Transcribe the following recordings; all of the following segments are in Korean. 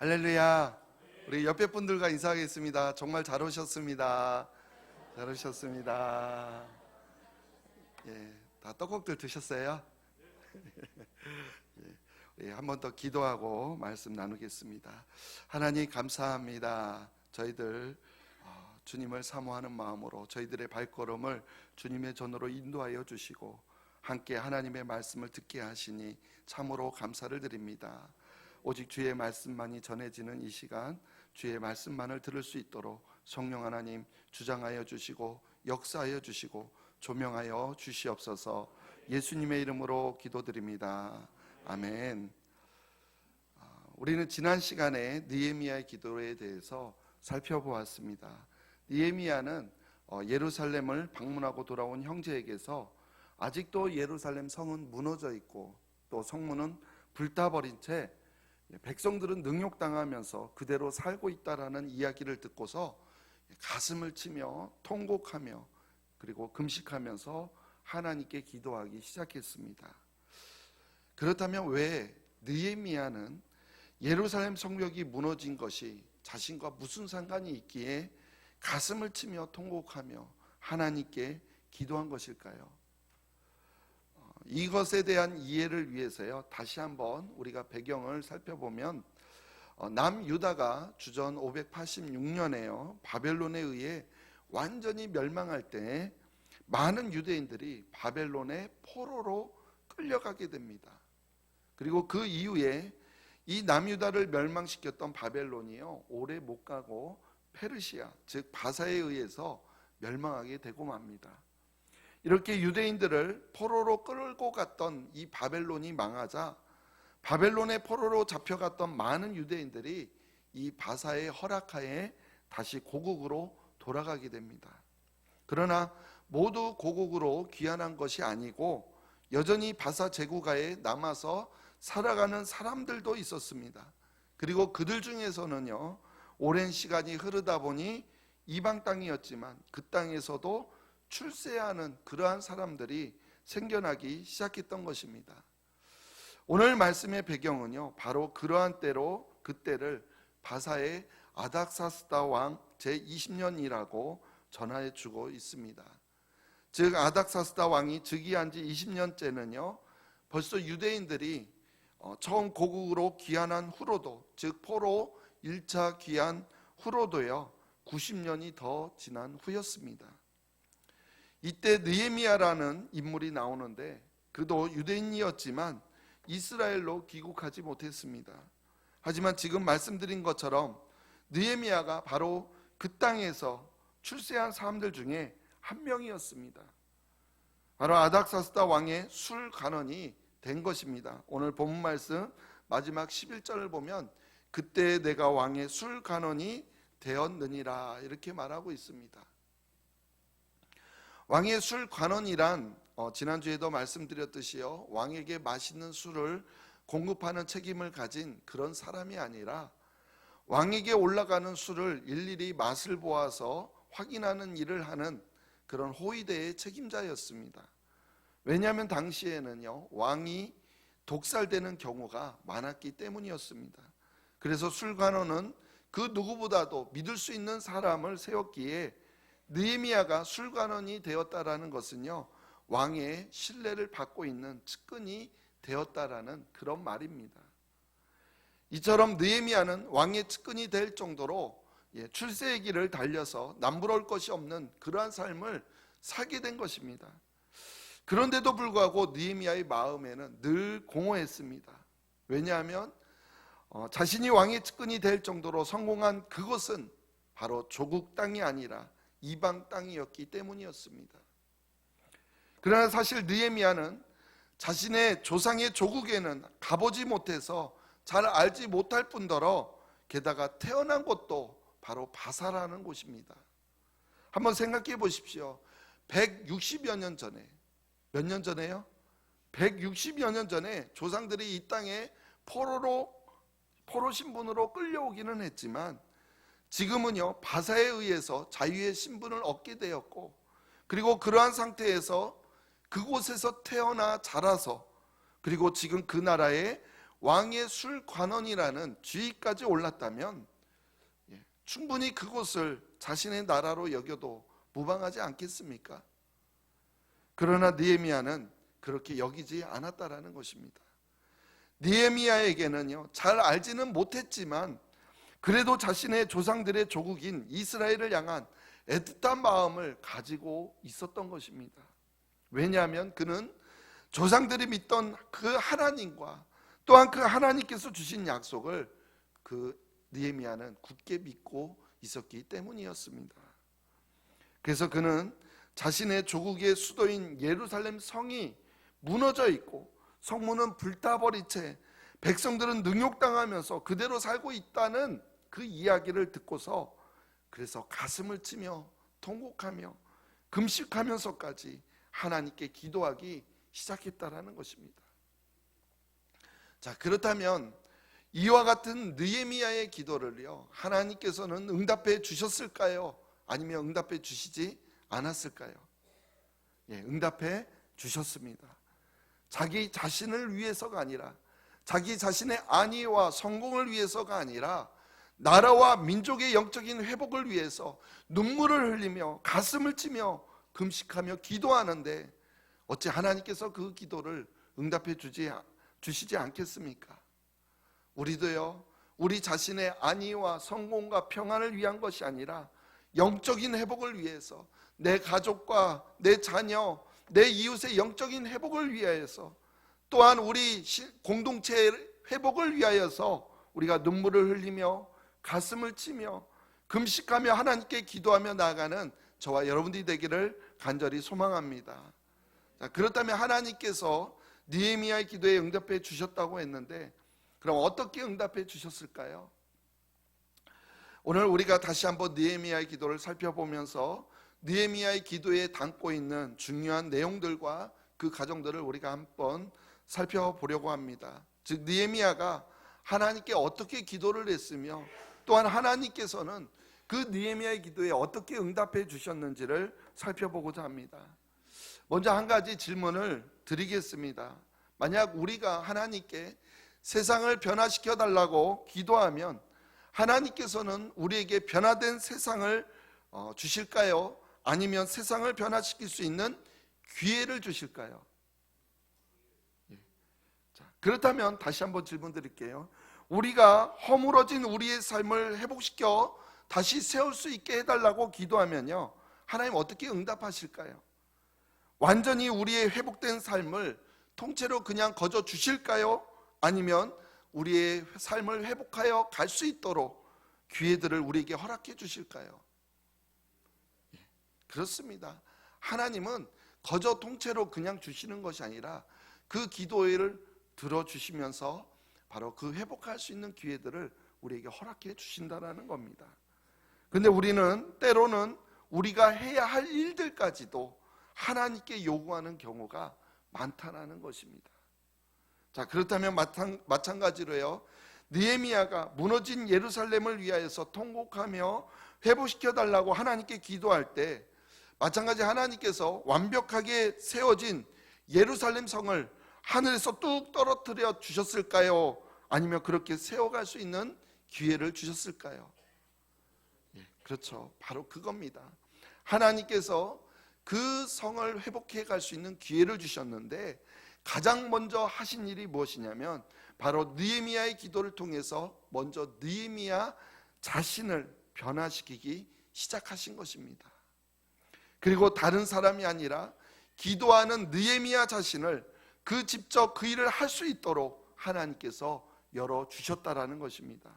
할렐루야. 우리 옆에 분들과 인사하겠습니다. 정말 잘 오셨습니다. 잘 오셨습니다. 예, 다 떡국들 드셨어요? 예, 한 번 더 기도하고 말씀 나누겠습니다. 하나님 감사합니다. 저희들 주님을 사모하는 마음으로 저희들의 발걸음을 주님의 전으로 인도하여 주시고 함께 하나님의 말씀을 듣게 하시니 참으로 감사를 드립니다. 오직 주의 말씀만이 전해지는 이 시간, 주의 말씀만을 들을 수 있도록 성령 하나님 주장하여 주시고 역사하여 주시고 조명하여 주시옵소서. 예수님의 이름으로 기도드립니다. 아멘. 우리는 지난 시간에 느헤미야의 기도에 대해서 살펴보았습니다. 느헤미야는 예루살렘을 방문하고 돌아온 형제에게서 아직도 예루살렘 성은 무너져 있고 또 성문은 불타버린 채 백성들은 능욕당하면서 그대로 살고 있다라는 이야기를 듣고서 가슴을 치며 통곡하며 그리고 금식하면서 하나님께 기도하기 시작했습니다. 그렇다면 왜 느헤미야는 예루살렘 성벽이 무너진 것이 자신과 무슨 상관이 있기에 가슴을 치며 통곡하며 하나님께 기도한 것일까요? 이것에 대한 이해를 위해서요, 다시 한번 우리가 배경을 살펴보면 남유다가 주전 586년에요 바벨론에 의해 완전히 멸망할 때 많은 유대인들이 바벨론의 포로로 끌려가게 됩니다. 그리고 그 이후에 이 남유다를 멸망시켰던 바벨론이요 오래 못 가고 페르시아 즉 바사에 의해서 멸망하게 되고 맙니다. 이렇게 유대인들을 포로로 끌고 갔던 이 바벨론이 망하자 바벨론의 포로로 잡혀갔던 많은 유대인들이 이 바사의 허락하에 다시 고국으로 돌아가게 됩니다. 그러나 모두 고국으로 귀환한 것이 아니고 여전히 바사 제국하에 남아서 살아가는 사람들도 있었습니다. 그리고 그들 중에서는요 오랜 시간이 흐르다 보니 이방 땅이었지만 그 땅에서도 출세하는 그러한 사람들이 생겨나기 시작했던 것입니다. 오늘 말씀의 배경은요 바로 그러한 때로 그때를 바사의 아닥사스다 왕 제20년이라고 전하여 주고 있습니다. 즉 아닥사스다 왕이 즉위한 지 20년째는요 벌써 유대인들이 처음 고국으로 귀환한 후로도 즉 포로 1차 귀환 후로도요 90년이 더 지난 후였습니다. 이때 느헤미야라는 인물이 나오는데 그도 유대인이었지만 이스라엘로 귀국하지 못했습니다. 하지만 지금 말씀드린 것처럼 느헤미야가 바로 그 땅에서 출세한 사람들 중에 한 명이었습니다. 바로 아닥사스다 왕의 술 간원이 된 것입니다. 오늘 본문 말씀 마지막 11절을 보면 그때 내가 왕의 술 간원이 되었느니라 이렇게 말하고 있습니다. 왕의 술 관원이란 지난주에도 말씀드렸듯이요 왕에게 맛있는 술을 공급하는 책임을 가진 그런 사람이 아니라 왕에게 올라가는 술을 일일이 맛을 보아서 확인하는 일을 하는 그런 호위대의 책임자였습니다. 왜냐하면 당시에는요 왕이 독살되는 경우가 많았기 때문이었습니다. 그래서 술관원은 그 누구보다도 믿을 수 있는 사람을 세웠기에 느헤미야가 술관원이 되었다라는 것은요 왕의 신뢰를 받고 있는 측근이 되었다라는 그런 말입니다. 이처럼 느헤미야는 왕의 측근이 될 정도로 출세의 길을 달려서 남부러울 것이 없는 그러한 삶을 살게 된 것입니다. 그런데도 불구하고 느헤미야의 마음에는 늘 공허했습니다. 왜냐하면 자신이 왕의 측근이 될 정도로 성공한 그것은 바로 조국 땅이 아니라 이방 땅이었기 때문이었습니다. 그러나 사실 느헤미야는 자신의 조상의 조국에는 가보지 못해서 잘 알지 못할 뿐더러 게다가 태어난 곳도 바로 바사라는 곳입니다. 한번 생각해 보십시오. 160여 년 전에, 몇 년 전에요? 160여 년 전에 조상들이 이 땅에 포로 신분으로 끌려오기는 했지만 지금은요 바사에 의해서 자유의 신분을 얻게 되었고 그리고 그러한 상태에서 그곳에서 태어나 자라서 그리고 지금 그 나라의 왕의 술관원이라는 지위까지 올랐다면 충분히 그곳을 자신의 나라로 여겨도 무방하지 않겠습니까? 그러나 느헤미야는 그렇게 여기지 않았다라는 것입니다. 느헤미야에게는요, 잘 알지는 못했지만 그래도 자신의 조상들의 조국인 이스라엘을 향한 애틋한 마음을 가지고 있었던 것입니다. 왜냐하면 그는 조상들이 믿던 그 하나님과 또한 그 하나님께서 주신 약속을 그 느헤미야는 굳게 믿고 있었기 때문이었습니다. 그래서 그는 자신의 조국의 수도인 예루살렘 성이 무너져 있고 성문은 불타버린 채 백성들은 능욕당하면서 그대로 살고 있다는 그 이야기를 듣고서 그래서 가슴을 치며 통곡하며 금식하면서까지 하나님께 기도하기 시작했다라는 것입니다. 자, 그렇다면 이와 같은 느헤미야의 기도를요, 하나님께서는 응답해 주셨을까요? 아니면 응답해 주시지 않았을까요? 응답해 주셨습니다. 자기 자신을 위해서가 아니라, 자기 자신의 안위와 성공을 위해서가 아니라 나라와 민족의 영적인 회복을 위해서 눈물을 흘리며 가슴을 치며 금식하며 기도하는데 어찌 하나님께서 그 기도를 응답해 주시지 않겠습니까? 우리도요, 우리 자신의 안위와 성공과 평안을 위한 것이 아니라 영적인 회복을 위해서, 내 가족과 내 자녀, 내 이웃의 영적인 회복을 위하여서, 또한 우리 공동체의 회복을 위하여서 우리가 눈물을 흘리며 가슴을 치며 금식하며 하나님께 기도하며 나아가는 저와 여러분들이 되기를 간절히 소망합니다. 자, 그렇다면 하나님께서 느헤미야의 기도에 응답해 주셨다고 했는데 그럼 어떻게 응답해 주셨을까요? 오늘 우리가 다시 한번 느헤미야의 기도를 살펴보면서 느헤미야의 기도에 담고 있는 중요한 내용들과 그 과정들을 우리가 한번 살펴보려고 합니다. 즉 느헤미야가 하나님께 어떻게 기도를 했으며 또한 하나님께서는 그 느헤미야의 기도에 어떻게 응답해 주셨는지를 살펴보고자 합니다. 먼저 한 가지 질문을 드리겠습니다. 만약 우리가 하나님께 세상을 변화시켜 달라고 기도하면 하나님께서는 우리에게 변화된 세상을 주실까요? 아니면 세상을 변화시킬 수 있는 기회를 주실까요? 자, 그렇다면 다시 한번 질문 드릴게요. 우리가 허물어진 우리의 삶을 회복시켜 다시 세울 수 있게 해달라고 기도하면요, 하나님 어떻게 응답하실까요? 완전히 우리의 회복된 삶을 통째로 그냥 거저 주실까요? 아니면 우리의 삶을 회복하여 갈 수 있도록 기회들을 우리에게 허락해 주실까요? 그렇습니다. 하나님은 거저 통째로 그냥 주시는 것이 아니라 그 기도를 들어주시면서 바로 그 회복할 수 있는 기회들을 우리에게 허락해 주신다는 겁니다. 근데 우리는 때로는 우리가 해야 할 일들까지도 하나님께 요구하는 경우가 많다는 것입니다. 자, 그렇다면 마찬가지로요, 느헤미야가 무너진 예루살렘을 위하여서 통곡하며 회복시켜 달라고 하나님께 기도할 때 마찬가지 하나님께서 완벽하게 세워진 예루살렘 성을 하늘에서 뚝 떨어뜨려 주셨을까요? 아니면 그렇게 세워갈 수 있는 기회를 주셨을까요? 그렇죠. 바로 그겁니다. 하나님께서 그 성을 회복해 갈 수 있는 기회를 주셨는데 가장 먼저 하신 일이 무엇이냐면 바로 느헤미야의 기도를 통해서 먼저 느헤미야 자신을 변화시키기 시작하신 것입니다. 그리고 다른 사람이 아니라 기도하는 느헤미야 자신을 직접 그 일을 할 수 있도록 하나님께서 열어주셨다라는 것입니다.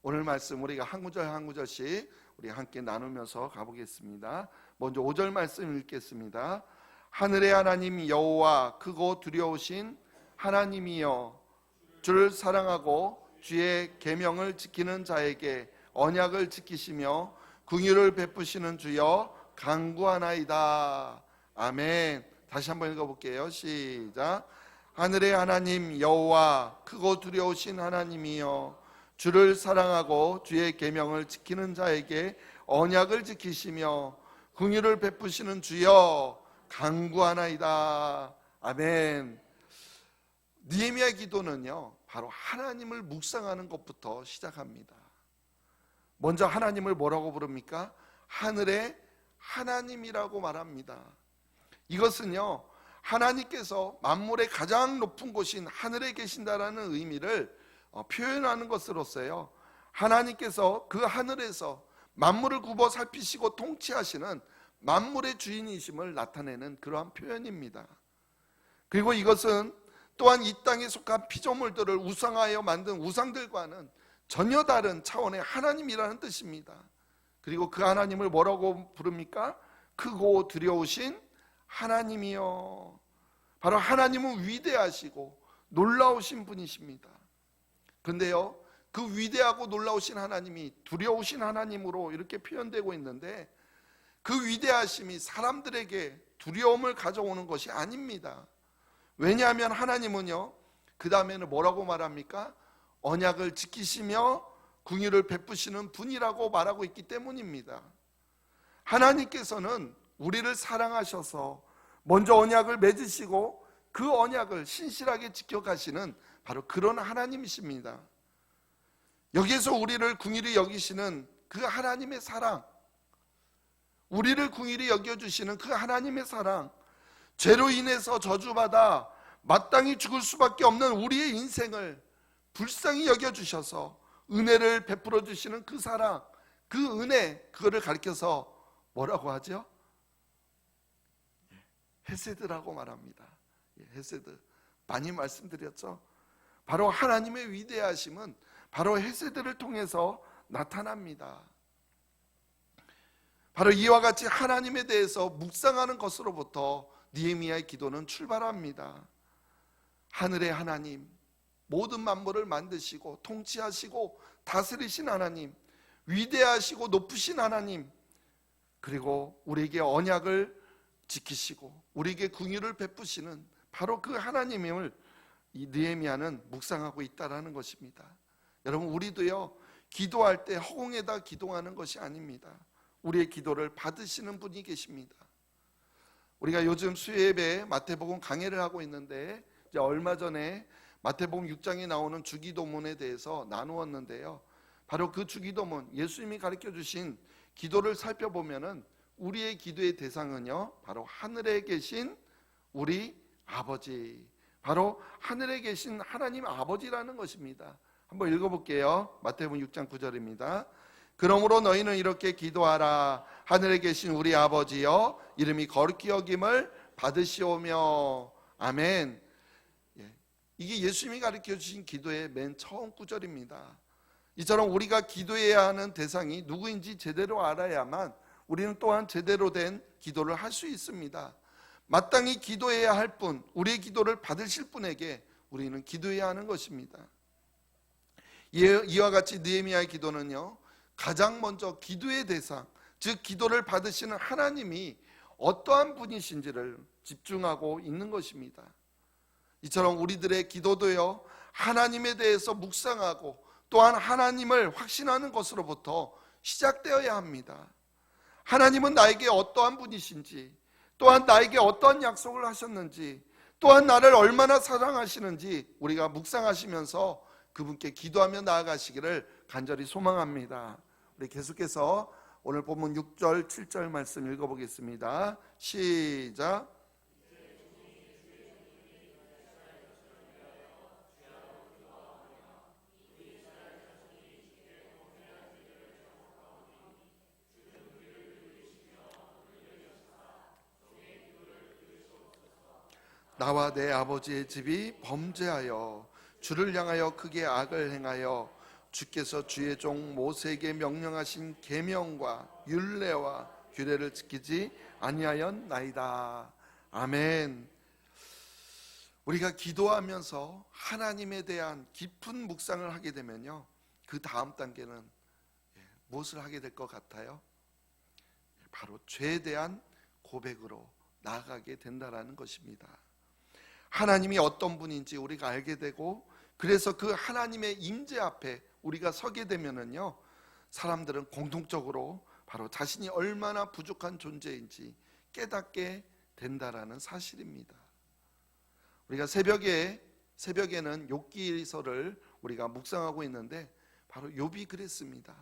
오늘 말씀 우리가 한 구절 한 구절씩 우리 함께 나누면서 가보겠습니다. 먼저 5절 말씀 읽겠습니다. 하늘의 하나님 여호와 크고 두려우신 하나님이여, 주를 사랑하고 주의 계명을 지키는 자에게 언약을 지키시며 긍휼을 베푸시는 주여 간구하나이다. 아멘. 다시 한번 읽어볼게요. 시작. 하늘의 하나님 여호와 크고 두려우신 하나님이여, 주를 사랑하고 주의 계명을 지키는 자에게 언약을 지키시며 긍휼을 베푸시는 주여 간구하나이다. 아멘. 느헤미야의 기도는요, 바로 하나님을 묵상하는 것부터 시작합니다. 먼저 하나님을 뭐라고 부릅니까? 하늘의 하나님이라고 말합니다. 이것은요, 하나님께서 만물의 가장 높은 곳인 하늘에 계신다라는 의미를 표현하는 것으로서요, 하나님께서 그 하늘에서 만물을 굽어 살피시고 통치하시는 만물의 주인이심을 나타내는 그러한 표현입니다. 그리고 이것은 또한 이 땅에 속한 피조물들을 우상하여 만든 우상들과는 전혀 다른 차원의 하나님이라는 뜻입니다. 그리고 그 하나님을 뭐라고 부릅니까? 크고 두려우신 하나님이요. 바로 하나님은 위대하시고 놀라우신 분이십니다. 그런데요, 그 위대하고 놀라우신 하나님이 두려우신 하나님으로 이렇게 표현되고 있는데, 그 위대하심이 사람들에게 두려움을 가져오는 것이 아닙니다. 왜냐하면 하나님은요, 그 다음에는 뭐라고 말합니까? 언약을 지키시며 긍휼을 베푸시는 분이라고 말하고 있기 때문입니다. 하나님께서는 우리를 사랑하셔서 먼저 언약을 맺으시고 그 언약을 신실하게 지켜가시는 바로 그런 하나님이십니다. 여기에서 우리를 긍휼히 여기시는 그 하나님의 사랑, 우리를 긍휼히 여겨주시는 그 하나님의 사랑, 죄로 인해서 저주받아 마땅히 죽을 수밖에 없는 우리의 인생을 불쌍히 여겨주셔서 은혜를 베풀어 주시는 그 사랑, 그 은혜, 그거를 가리켜서 뭐라고 하죠? 헤세드라고 말합니다. 헤세드, 많이 말씀드렸죠. 바로 하나님의 위대하심은 바로 헤세드를 통해서 나타납니다. 바로 이와 같이 하나님에 대해서 묵상하는 것으로부터 느헤미야의 기도는 출발합니다. 하늘의 하나님, 모든 만물을 만드시고 통치하시고 다스리신 하나님, 위대하시고 높으신 하나님, 그리고 우리에게 언약을 지키시고 우리에게 긍휼을 베푸시는 바로 그 하나님임을 이 느헤미야는 묵상하고 있다라는 것입니다. 여러분, 우리도요, 기도할 때 허공에다 기도하는 것이 아닙니다. 우리의 기도를 받으시는 분이 계십니다. 우리가 요즘 수요예배 마태복음 강해를 하고 있는데, 이제 얼마 전에 마태복음 6장에 나오는 주기도문에 대해서 나누었는데요, 바로 그 주기도문, 예수님이 가르쳐 주신 기도를 살펴보면은 우리의 기도의 대상은요, 바로 하늘에 계신 우리 아버지, 바로 하늘에 계신 하나님 아버지라는 것입니다. 한번 읽어볼게요. 마태복음 6장 9절입니다. 그러므로 너희는 이렇게 기도하라. 하늘에 계신 우리 아버지여, 이름이 거룩히 여김을 받으시오며. 아멘. 이게 예수님이 가르쳐 주신 기도의 맨 처음 구절입니다. 이처럼 우리가 기도해야 하는 대상이 누구인지 제대로 알아야만 우리는 또한 제대로 된 기도를 할 수 있습니다. 마땅히 기도해야 할 분, 우리의 기도를 받으실 분에게 우리는 기도해야 하는 것입니다. 이와 같이 느헤미야의 기도는요, 가장 먼저 기도의 대상, 즉 기도를 받으시는 하나님이 어떠한 분이신지를 집중하고 있는 것입니다. 이처럼 우리들의 기도도요, 하나님에 대해서 묵상하고 또한 하나님을 확신하는 것으로부터 시작되어야 합니다. 하나님은 나에게 어떠한 분이신지, 또한 나에게 어떠한 약속을 하셨는지, 또한 나를 얼마나 사랑하시는지 우리가 묵상하시면서 그분께 기도하며 나아가시기를 간절히 소망합니다. 우리 계속해서 오늘 본문 6절, 7절 말씀 읽어보겠습니다. 시작. 나와 내 아버지의 집이 범죄하여 주를 향하여 크게 악을 행하여 주께서 주의 종 모세에게 명령하신 계명과 율례와 규례를 지키지 아니하였나이다. 아멘. 우리가 기도하면서 하나님에 대한 깊은 묵상을 하게 되면요, 그 다음 단계는 무엇을 하게 될 것 같아요? 바로 죄에 대한 고백으로 나아가게 된다라는 것입니다. 하나님이 어떤 분인지 우리가 알게 되고, 그래서 그 하나님의 임재 앞에 우리가 서게 되면은요, 사람들은 공통적으로 바로 자신이 얼마나 부족한 존재인지 깨닫게 된다라는 사실입니다. 우리가 새벽에 새벽에는 욥기서를 우리가 묵상하고 있는데 바로 욥이 그랬습니다.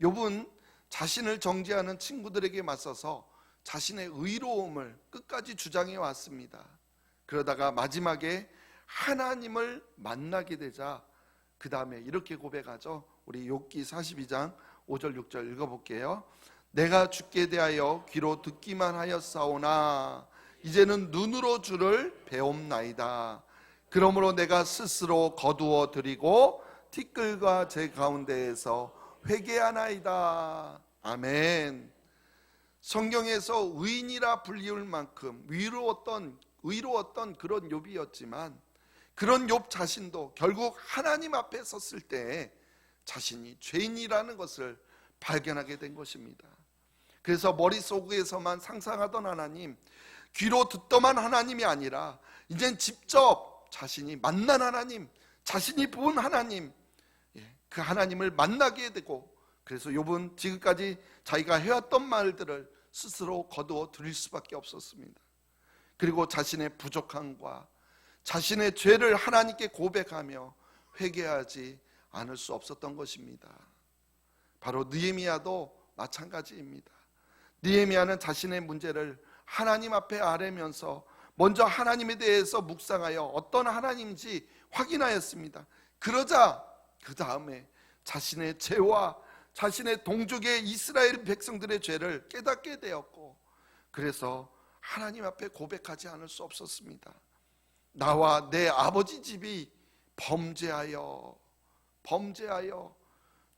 욥은 자신을 정죄하는 친구들에게 맞서서 자신의 의로움을 끝까지 주장해 왔습니다. 그러다가 마지막에 하나님을 만나게 되자 그 다음에 이렇게 고백하죠. 우리 욥기 42장 5절 6절 읽어볼게요. 내가 주께 대하여 귀로 듣기만 하였사오나 이제는 눈으로 주를 배옵나이다. 그러므로 내가 스스로 거두어 드리고 티끌과 제 가운데에서 회개하나이다. 아멘. 성경에서 의인이라 불리울 만큼 의로웠던 그런 욥이었지만 그런 욥 자신도 결국 하나님 앞에 섰을 때 자신이 죄인이라는 것을 발견하게 된 것입니다. 그래서 머릿속에서만 상상하던 하나님, 귀로 듣더만 하나님이 아니라 이젠 직접 자신이 만난 하나님, 자신이 본 하나님, 그 하나님을 만나게 되고, 그래서 욥은 지금까지 자기가 해왔던 말들을 스스로 거두어 드릴 수밖에 없었습니다. 그리고 자신의 부족함과 자신의 죄를 하나님께 고백하며 회개하지 않을 수 없었던 것입니다. 바로 느헤미야도 마찬가지입니다. 느헤미야는 자신의 문제를 하나님 앞에 아뢰면서 먼저 하나님에 대해서 묵상하여 어떤 하나님인지 확인하였습니다. 그러자 그 다음에 자신의 죄와 자신의 동족의 이스라엘 백성들의 죄를 깨닫게 되었고, 그래서 하나님 앞에 고백하지 않을 수 없었습니다. 나와 내 아버지 집이 범죄하여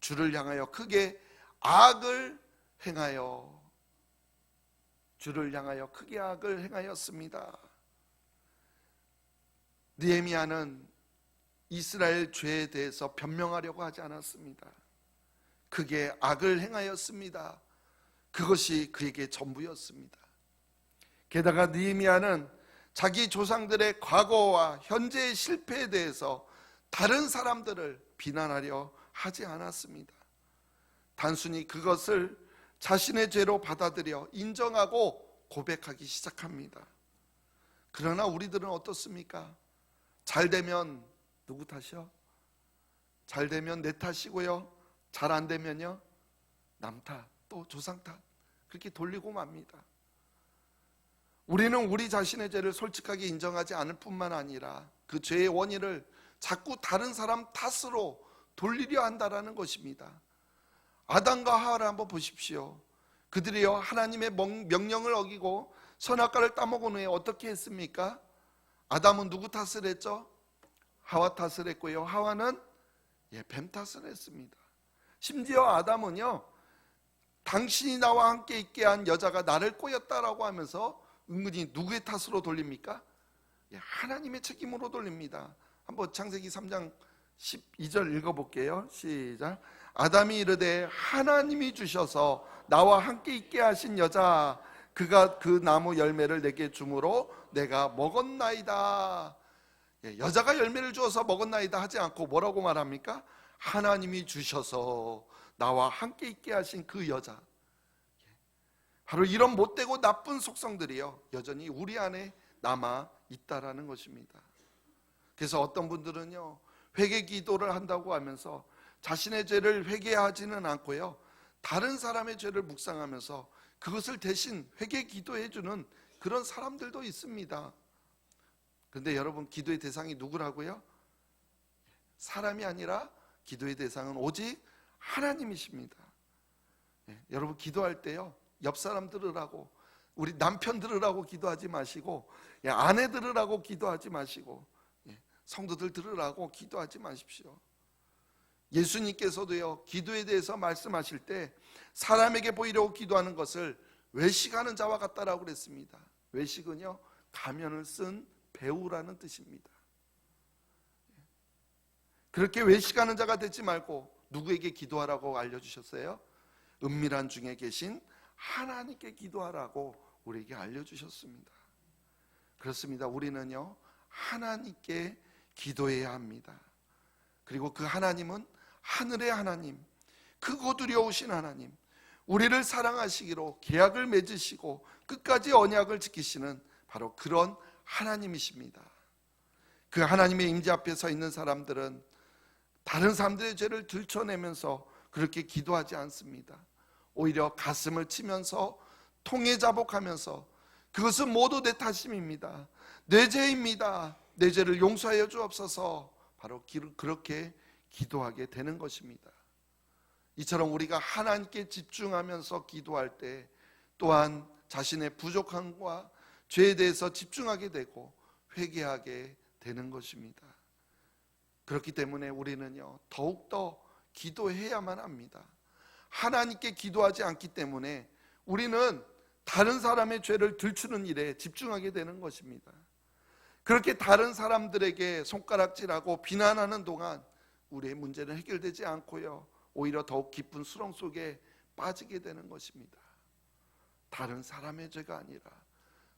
주를 향하여 크게 악을 행하여 행하였습니다. 느헤미야는 이스라엘 죄에 대해서 변명하려고 하지 않았습니다. 크게 악을 행하였습니다. 그것이 그에게 전부였습니다. 게다가 느헤미야는 자기 조상들의 과거와 현재의 실패에 대해서 다른 사람들을 비난하려 하지 않았습니다. 단순히 그것을 자신의 죄로 받아들여 인정하고 고백하기 시작합니다. 그러나 우리들은 어떻습니까? 잘 되면 누구 탓이요? 잘 되면 내 탓이고요. 잘 안 되면요, 남 탓, 또 조상 탓, 그렇게 돌리고 맙니다. 우리는 우리 자신의 죄를 솔직하게 인정하지 않을 뿐만 아니라 그 죄의 원인을 자꾸 다른 사람 탓으로 돌리려 한다라는 것입니다. 아담과 하와를 한번 보십시오. 그들이요, 하나님의 명령을 어기고 선악과를 따먹은 후에 어떻게 했습니까? 아담은 누구 탓을 했죠? 하와 탓을 했고요, 하와는 뱀 탓을 했습니다. 심지어 아담은요, 당신이 나와 함께 있게 한 여자가 나를 꼬였다라고 하면서 은근히 누구의 탓으로 돌립니까? 하나님의 책임으로 돌립니다. 한번 창세기 3장 12절 읽어볼게요. 시작. 아담이 이르되 하나님이 주셔서 나와 함께 있게 하신 여자, 그가 그 나무 열매를 내게 주므로 내가 먹었나이다. 여자가 열매를 주어서 먹었나이다 하지 않고 뭐라고 말합니까? 하나님이 주셔서 나와 함께 있게 하신 그 여자. 바로 이런 못되고 나쁜 속성들이요, 여전히 우리 안에 남아 있다라는 것입니다. 그래서 어떤 분들은요, 회개 기도를 한다고 하면서 자신의 죄를 회개하지는 않고요, 다른 사람의 죄를 묵상하면서 그것을 대신 회개 기도해 주는 그런 사람들도 있습니다. 그런데 여러분, 기도의 대상이 누구라고요? 사람이 아니라 기도의 대상은 오직 하나님이십니다. 여러분, 기도할 때요, 옆 사람 들으라고, 우리 남편 들으라고 기도하지 마시고, 아내 들으라고 기도하지 마시고, 성도들 들으라고 기도하지 마십시오. 예수님께서도요, 기도에 대해서 말씀하실 때 사람에게 보이려고 기도하는 것을 외식하는 자와 같다라고 그랬습니다. 외식은요, 가면을 쓴 배우라는 뜻입니다. 그렇게 외식하는 자가 되지 말고 누구에게 기도하라고 알려주셨어요? 은밀한 중에 계신 하나님께 기도하라고 우리에게 알려주셨습니다. 그렇습니다. 우리는요, 하나님께 기도해야 합니다. 그리고 그 하나님은 하늘의 하나님, 크고 두려우신 하나님, 우리를 사랑하시기로 계약을 맺으시고 끝까지 언약을 지키시는 바로 그런 하나님이십니다. 그 하나님의 임재 앞에 서 있는 사람들은 다른 사람들의 죄를 들춰내면서 그렇게 기도하지 않습니다. 오히려 가슴을 치면서 통회자복하면서 그것은 모두 내 탓입니다, 내 죄입니다, 내 죄를 용서하여 주옵소서, 바로 그렇게 기도하게 되는 것입니다. 이처럼 우리가 하나님께 집중하면서 기도할 때 또한 자신의 부족함과 죄에 대해서 집중하게 되고 회개하게 되는 것입니다. 그렇기 때문에 우리는요, 더욱더 기도해야만 합니다. 하나님께 기도하지 않기 때문에 우리는 다른 사람의 죄를 들추는 일에 집중하게 되는 것입니다. 그렇게 다른 사람들에게 손가락질하고 비난하는 동안 우리의 문제는 해결되지 않고요, 오히려 더욱 깊은 수렁 속에 빠지게 되는 것입니다. 다른 사람의 죄가 아니라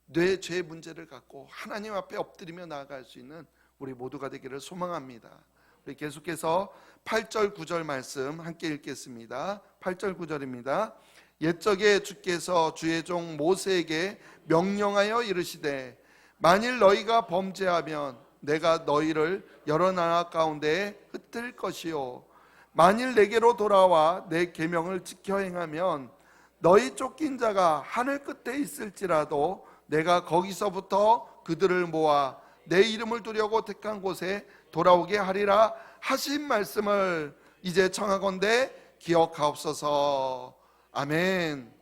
내 죄 문제를 갖고 하나님 앞에 엎드리며 나아갈 수 있는 우리 모두가 되기를 소망합니다. 우리 계속해서 8절 9절 말씀 함께 읽겠습니다. 8절 9절입니다. 옛적에 주께서 주의 종 모세에게 명령하여 이르시되 만일 너희가 범죄하면 내가 너희를 여러 나라 가운데 흩을 것이요 만일 내게로 돌아와 내 계명을 지켜 행하면 너희 쫓긴 자가 하늘 끝에 있을지라도 내가 거기서부터 그들을 모아 내 이름을 두려고 택한 곳에 돌아오게 하리라 하신 말씀을 이제 청하건대 기억하옵소서. 아멘.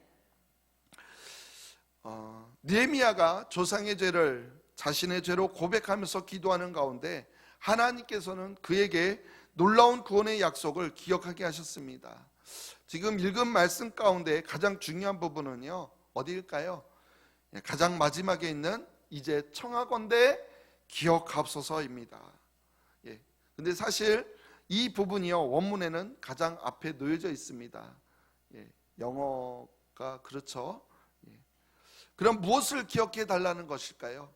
느헤미야가 조상의 죄를 자신의 죄로 고백하면서 기도하는 가운데 하나님께서는 그에게 놀라운 구원의 약속을 기억하게 하셨습니다. 지금 읽은 말씀 가운데 가장 중요한 부분은요, 어디일까요? 가장 마지막에 있는 이제 청하건대 기억하옵소서입니다. 근데 사실 이 부분이요, 원문에는 가장 앞에 놓여져 있습니다. 영어가 그렇죠. 그럼 무엇을 기억해 달라는 것일까요?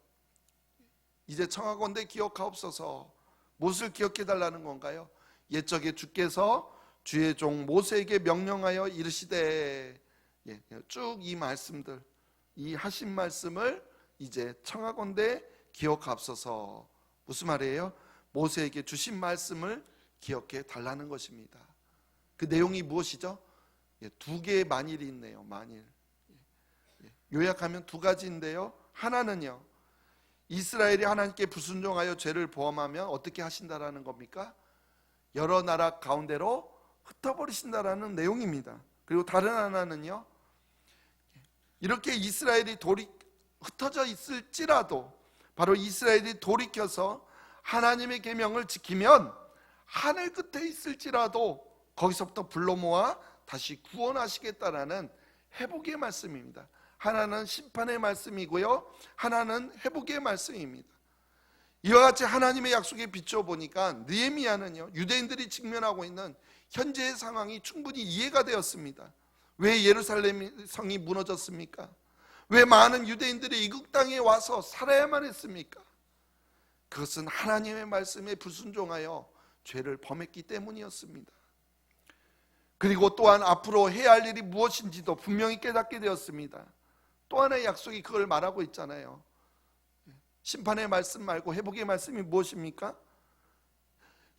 이제 청하건대 기억하옵소서, 무엇을 기억해 달라는 건가요? 옛적에 주께서 주의 종 모세에게 명령하여 이르시되, 쭉 이 말씀들, 이 하신 말씀을 이제 청하건대 기억하옵소서. 무슨 말이에요? 모세에게 주신 말씀을 기억해 달라는 것입니다. 그 내용이 무엇이죠? 두 개의 만일이 있네요. 만일. 요약하면 두 가지인데요, 하나는요, 이스라엘이 하나님께 불순종하여 죄를 범하면 어떻게 하신다라는 겁니까? 여러 나라 가운데로 흩어버리신다라는 내용입니다. 그리고 다른 하나는요, 이렇게 이스라엘이 흩어져 있을지라도 바로 이스라엘이 돌이켜서 하나님의 계명을 지키면 하늘 끝에 있을지라도 거기서부터 불러 모아 다시 구원하시겠다라는 회복의 말씀입니다. 하나는 심판의 말씀이고요, 하나는 회복의 말씀입니다. 이와 같이 하나님의 약속에 비추어 보니까 느헤미야는요, 유대인들이 직면하고 있는 현재의 상황이 충분히 이해가 되었습니다. 왜 예루살렘 성이 무너졌습니까? 왜 많은 유대인들이 이국 땅에 와서 살아야만 했습니까? 그것은 하나님의 말씀에 불순종하여 죄를 범했기 때문이었습니다. 그리고 또한 앞으로 해야 할 일이 무엇인지도 분명히 깨닫게 되었습니다. 또 하나의 약속이 그걸 말하고 있잖아요. 심판의 말씀 말고 회복의 말씀이 무엇입니까?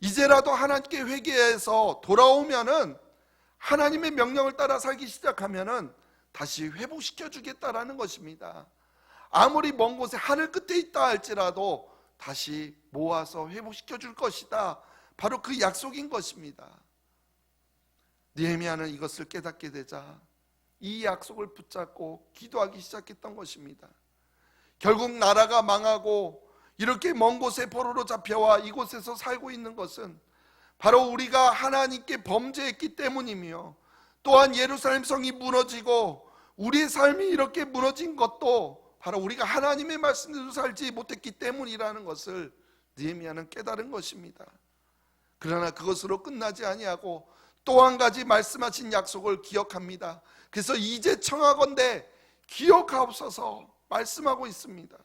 이제라도 하나님께 회개해서 돌아오면은, 하나님의 명령을 따라 살기 시작하면은 다시 회복시켜 주겠다라는 것입니다. 아무리 먼 곳에 하늘 끝에 있다 할지라도 다시 모아서 회복시켜 줄 것이다. 바로 그 약속인 것입니다. 느헤미야는 이것을 깨닫게 되자 이 약속을 붙잡고 기도하기 시작했던 것입니다. 결국 나라가 망하고 이렇게 먼 곳에 포로로 잡혀와 이곳에서 살고 있는 것은 바로 우리가 하나님께 범죄했기 때문이며, 또한 예루살렘 성이 무너지고 우리의 삶이 이렇게 무너진 것도 바로 우리가 하나님의 말씀대로 살지 못했기 때문이라는 것을 느헤미야는 깨달은 것입니다. 그러나 그것으로 끝나지 아니하고 또 한 가지 말씀하신 약속을 기억합니다. 그래서 이제 청하건대 기억하옵소서 말씀하고 있습니다.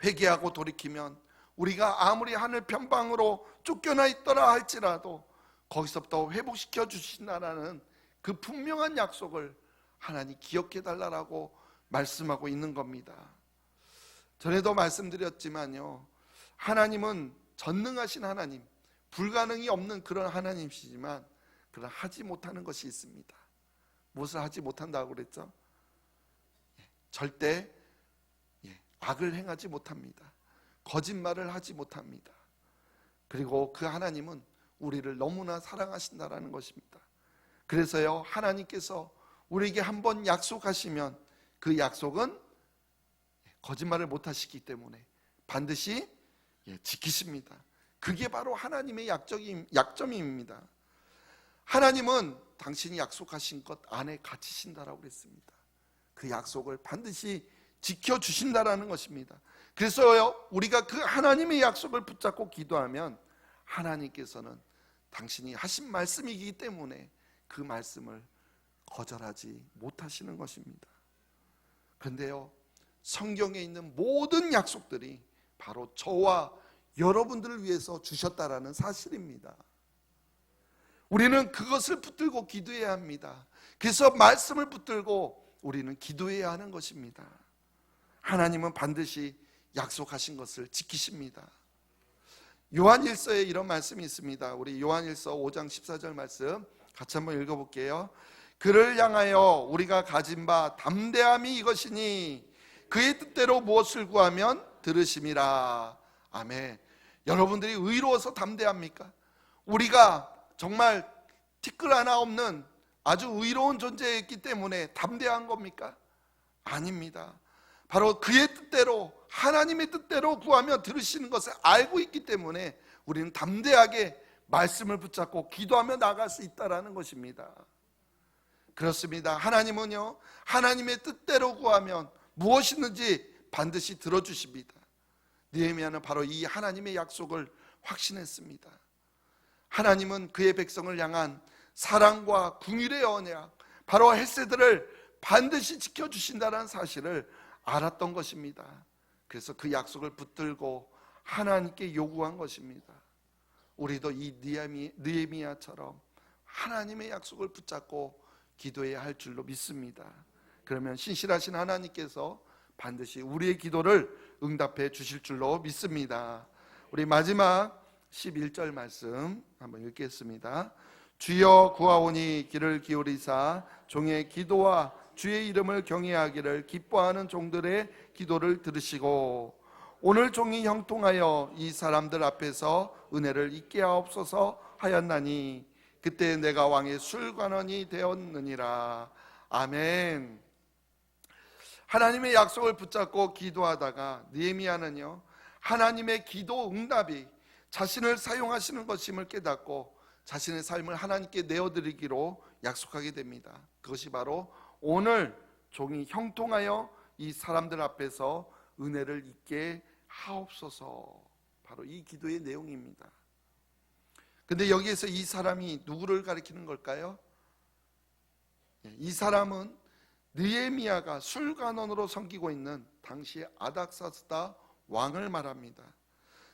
회개하고 돌이키면 우리가 아무리 하늘 편방으로 쫓겨나 있더라 할지라도 거기서부터 회복시켜 주신다라는 그 분명한 약속을 하나님 기억해 달라고 말씀하고 있는 겁니다. 전에도 말씀드렸지만요, 하나님은 전능하신 하나님, 불가능이 없는 그런 하나님이시지만 그러나 하지 못하는 것이 있습니다. 무엇을 하지 못한다고 그랬죠? 절대 악을 행하지 못합니다. 거짓말을 하지 못합니다. 그리고 그 하나님은 우리를 너무나 사랑하신다라는 것입니다. 그래서요, 하나님께서 우리에게 한번 약속하시면 그 약속은 거짓말을 못하시기 때문에 반드시 지키십니다. 그게 바로 하나님의 약점입니다. 하나님은 당신이 약속하신 것 안에 갇히신다라고 그랬습니다. 그 약속을 반드시 지켜주신다라는 것입니다. 그래서요, 우리가 그 하나님의 약속을 붙잡고 기도하면 하나님께서는 당신이 하신 말씀이기 때문에 그 말씀을 거절하지 못하시는 것입니다. 그런데요, 성경에 있는 모든 약속들이 바로 저와 여러분들을 위해서 주셨다라는 사실입니다. 우리는 그것을 붙들고 기도해야 합니다. 그래서 말씀을 붙들고 우리는 기도해야 하는 것입니다. 하나님은 반드시 약속하신 것을 지키십니다. 요한일서에 이런 말씀이 있습니다. 우리 요한일서 5장 14절 말씀 같이 한번 읽어볼게요. 그를 향하여 우리가 가진 바 담대함이 이것이니 그의 뜻대로 무엇을 구하면 들으심이라. 아멘. 여러분들이 의로워서 담대합니까? 우리가 정말 티끌 하나 없는 아주 의로운 존재였기 때문에 담대한 겁니까? 아닙니다. 바로 그의 뜻대로, 하나님의 뜻대로 구하며 들으시는 것을 알고 있기 때문에 우리는 담대하게 말씀을 붙잡고 기도하며 나갈 수 있다는 것입니다. 그렇습니다. 하나님은요, 하나님의 뜻대로 구하면 무엇이든지 반드시 들어주십니다. 느헤미야는 바로 이 하나님의 약속을 확신했습니다. 하나님은 그의 백성을 향한 사랑과 긍휼의 언약, 바로 헤세드를 반드시 지켜주신다는 사실을 알았던 것입니다. 그래서 그 약속을 붙들고 하나님께 요구한 것입니다. 우리도 이 느헤미야처럼 하나님의 약속을 붙잡고 기도해야 할 줄로 믿습니다. 그러면 신실하신 하나님께서 반드시 우리의 기도를 응답해 주실 줄로 믿습니다. 우리 마지막 11절 말씀 한번 읽겠습니다. 주여 구하오니 귀를 기울이사 종의 기도와 주의 이름을 경외하기를 기뻐하는 종들의 기도를 들으시고 오늘 종이 형통하여 이 사람들 앞에서 은혜를 잊게 하옵소서 하였나니 그때 내가 왕의 술관원이 되었느니라. 아멘. 하나님의 약속을 붙잡고 기도하다가 느헤미야는요, 하나님의 기도 응답이 자신을 사용하시는 것임을 깨닫고 자신의 삶을 하나님께 내어드리기로 약속하게 됩니다. 그것이 바로 오늘 종이 형통하여 이 사람들 앞에서 은혜를 잊게 하옵소서, 바로 이 기도의 내용입니다. 근데 여기에서 이 사람이 누구를 가리키는 걸까요? 이 사람은 느헤미야가 술관원으로 섬기고 있는 당시의 아닥사스다 왕을 말합니다.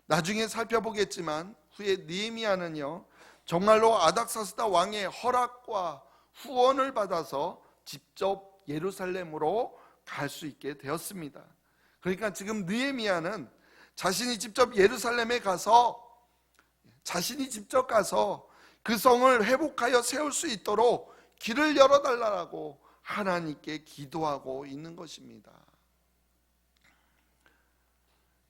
나중에 살펴보겠지만 후에 느헤미야는요, 정말로 아닥사스다 왕의 허락과 후원을 받아서 직접 예루살렘으로 갈 수 있게 되었습니다. 그러니까 지금 느헤미야는 자신이 직접 예루살렘에 가서 그 성을 회복하여 세울 수 있도록 길을 열어달라고 하나님께 기도하고 있는 것입니다.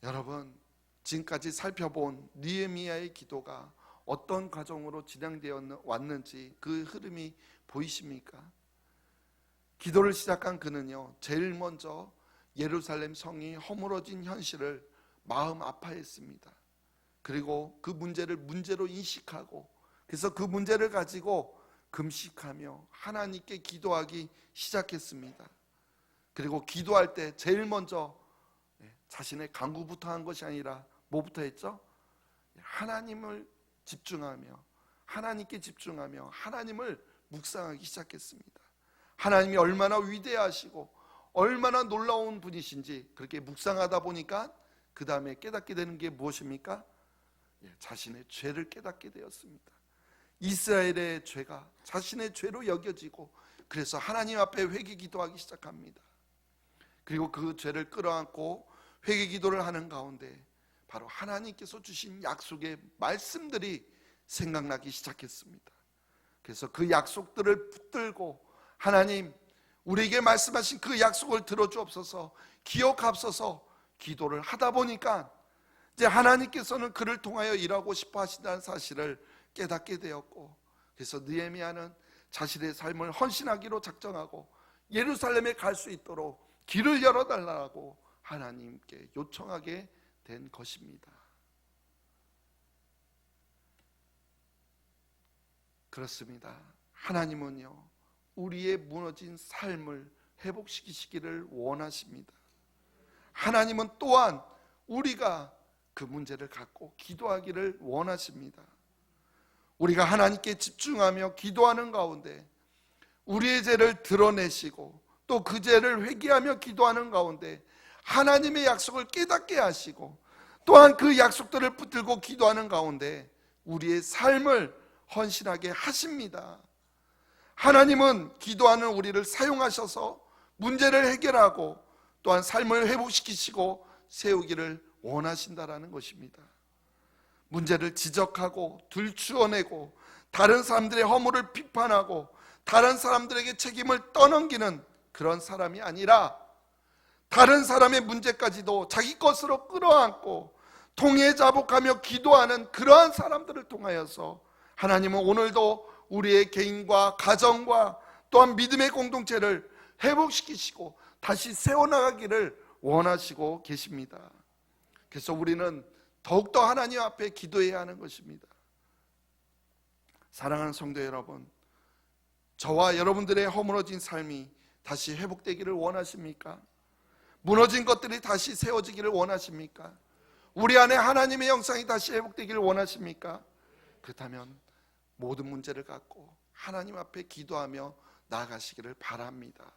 여러분, 지금까지 살펴본 느헤미야의 기도가 어떤 과정으로 진행되어 왔는지 그 흐름이 보이십니까? 기도를 시작한 그는요, 제일 먼저 예루살렘 성이 허물어진 현실을 마음 아파했습니다. 그리고 그 문제로 인식하고, 그래서 그 문제를 가지고 금식하며 하나님께 기도하기 시작했습니다. 그리고 기도할 때 제일 먼저 자신의 간구부터 한 것이 아니라 뭐부터 했죠? 하나님을 집중하며, 하나님께 집중하며 하나님을 묵상하기 시작했습니다. 하나님이 얼마나 위대하시고 얼마나 놀라운 분이신지 그렇게 묵상하다 보니까 그 다음에 깨닫게 되는 게 무엇입니까? 자신의 죄를 깨닫게 되었습니다. 이스라엘의 죄가 자신의 죄로 여겨지고, 그래서 하나님 앞에 회개 기도하기 시작합니다. 그리고 그 죄를 끌어안고 회개 기도를 하는 가운데 바로 하나님께서 주신 약속의 말씀들이 생각나기 시작했습니다. 그래서 그 약속들을 붙들고 하나님 우리에게 말씀하신 그 약속을 들어주옵소서, 기억하옵소서 기도를 하다 보니까 이제 하나님께서는 그를 통하여 일하고 싶어 하신다는 사실을 깨닫게 되었고, 그래서 느헤미야는 자신의 삶을 헌신하기로 작정하고 예루살렘에 갈 수 있도록 길을 열어달라고 하나님께 요청하게 된 것입니다. 그렇습니다. 하나님은요 우리의 무너진 삶을 회복시키시기를 원하십니다. 하나님은 또한 우리가 그 문제를 갖고 기도하기를 원하십니다. 우리가 하나님께 집중하며 기도하는 가운데 우리의 죄를 드러내시고 또 그 죄를 회개하며 기도하는 가운데 하나님의 약속을 깨닫게 하시고 또한 그 약속들을 붙들고 기도하는 가운데 우리의 삶을 헌신하게 하십니다. 하나님은 기도하는 우리를 사용하셔서 문제를 해결하고 또한 삶을 회복시키시고 세우기를 원하신다라는 것입니다. 문제를 지적하고 들추어내고 다른 사람들의 허물을 비판하고 다른 사람들에게 책임을 떠넘기는 그런 사람이 아니라 다른 사람의 문제까지도 자기 것으로 끌어안고 통회자복하며 기도하는 그러한 사람들을 통하여서 하나님은 오늘도 우리의 개인과 가정과 또한 믿음의 공동체를 회복시키시고 다시 세워나가기를 원하시고 계십니다. 그래서 우리는 더욱더 하나님 앞에 기도해야 하는 것입니다. 사랑하는 성도 여러분, 저와 여러분들의 허물어진 삶이 다시 회복되기를 원하십니까? 무너진 것들이 다시 세워지기를 원하십니까? 우리 안에 하나님의 영상이 다시 회복되기를 원하십니까? 그렇다면 모든 문제를 갖고 하나님 앞에 기도하며 나아가시기를 바랍니다.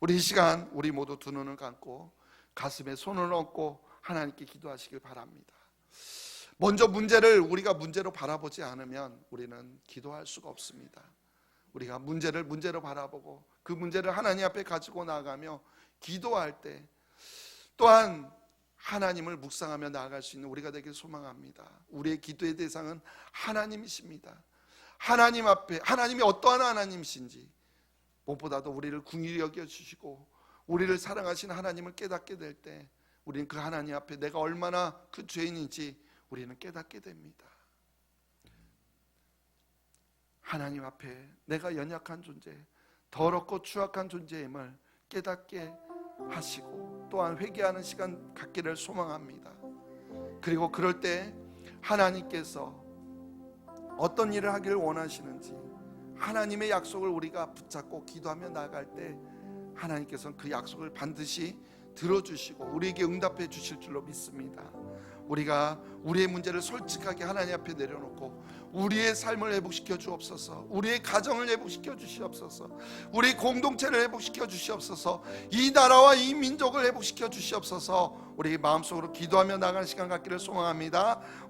우리 이 시간 우리 모두 두 눈을 감고 가슴에 손을 얹고 하나님께 기도하시길 바랍니다. 먼저 문제를 우리가 문제로 바라보지 않으면 우리는 기도할 수가 없습니다. 우리가 문제를 문제로 바라보고 그 문제를 하나님 앞에 가지고 나아가며 기도할 때 또한 하나님을 묵상하며 나아갈 수 있는 우리가 되길 소망합니다. 우리의 기도의 대상은 하나님이십니다. 하나님 앞에 하나님이 어떠한 하나님이신지 무엇보다도 우리를 긍휼히 여겨주시고 우리를 사랑하신 하나님을 깨닫게 될 때 우리는 그 하나님 앞에 내가 얼마나 그 죄인인지 우리는 깨닫게 됩니다. 하나님 앞에 내가 연약한 존재, 더럽고 추악한 존재임을 깨닫게 하시고 또한 회개하는 시간 갖기를 소망합니다. 그리고 그럴 때 하나님께서 어떤 일을 하기를 원하시는지 하나님의 약속을 우리가 붙잡고 기도하며 나아갈 때 하나님께서는 그 약속을 반드시 들어주시고 우리에게 응답해 주실 줄로 믿습니다. 우리가 우리의 문제를 솔직하게 하나님 앞에 내려놓고 우리의 삶을 회복시켜 주옵소서, 우리의 가정을 회복시켜 주시옵소서, 우리 공동체를 회복시켜 주시옵소서, 이 나라와 이 민족을 회복시켜 주시옵소서. 우리 마음속으로 기도하며 나가는 시간 갖기를 소망합니다. 우리